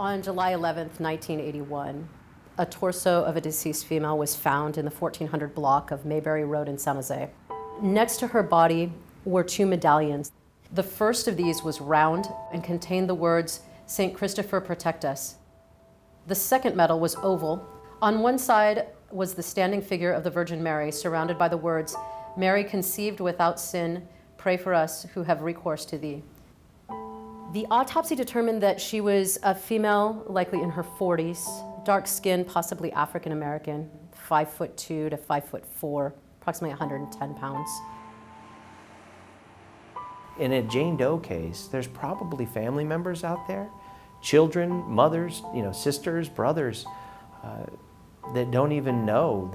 On July 11th, 1981, a torso of a deceased female was found in the 1400 block of Mayberry Road in San Jose. Next to her body were two medallions. The first of these was round and contained the words, "St. Christopher, protect us." The second medal was oval. On one side was the standing figure of the Virgin Mary, surrounded by the words, "Mary conceived without sin, pray for us who have recourse to thee." The autopsy determined that she was a female, likely in her 40s, dark skin, possibly African American, 5'2" to 5'4", approximately 110 pounds. In a Jane Doe case, there's probably family members out there, children, mothers, sisters, brothers, that don't even know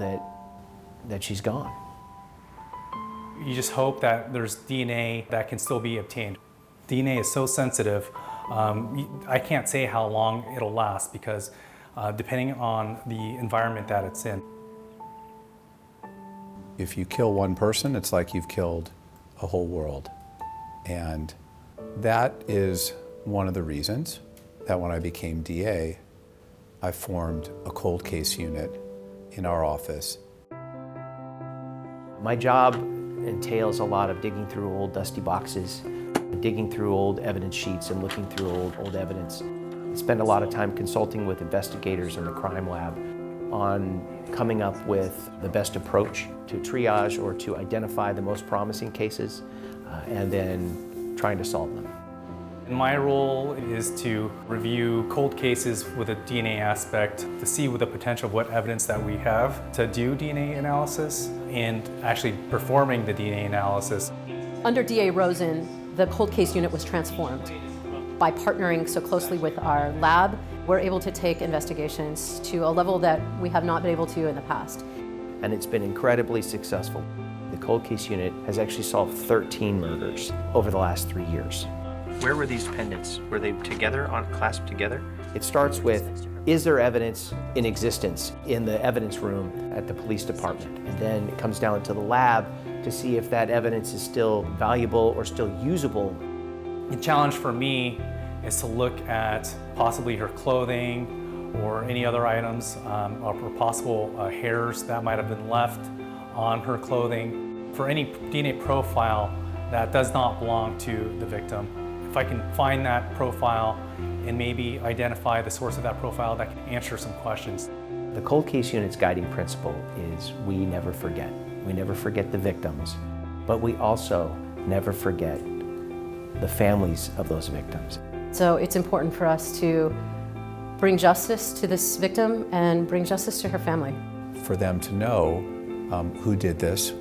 that she's gone. You just hope that there's DNA that can still be obtained. DNA is so sensitive, I can't say how long it'll last because depending on the environment that it's in. If you kill one person, it's like you've killed a whole world. And that is one of the reasons that when I became DA, I formed a cold case unit in our office. My job entails a lot of digging through old dusty boxes, digging through old evidence sheets and looking through old evidence. I spend a lot of time consulting with investigators in the crime lab on coming up with the best approach to triage or to identify the most promising cases and then trying to solve them. And my role is to review cold cases with a DNA aspect to see with the potential of what evidence that we have to do DNA analysis and actually performing the DNA analysis. Under DA Rosen, the cold case unit was transformed. By partnering so closely with our lab, we're able to take investigations to a level that we have not been able to in the past. And it's been incredibly successful. The cold case unit has actually solved 13 murders over the last 3 years. Where were these pendants? Were they together, clasped together? It starts with, is there evidence in existence in the evidence room at the police department? And then it comes down to the lab to see if that evidence is still valuable or still usable. The challenge for me is to look at possibly her clothing or any other items or possible hairs that might have been left on her clothing for any DNA profile that does not belong to the victim. If I can find that profile and maybe identify the source of that profile, that can answer some questions. The cold case unit's guiding principle is we never forget. We never forget the victims, but we also never forget the families of those victims. So it's important for us to bring justice to this victim and bring justice to her family. For them to know who did this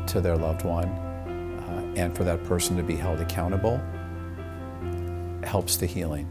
to their loved one and for that person to be held accountable helps the healing.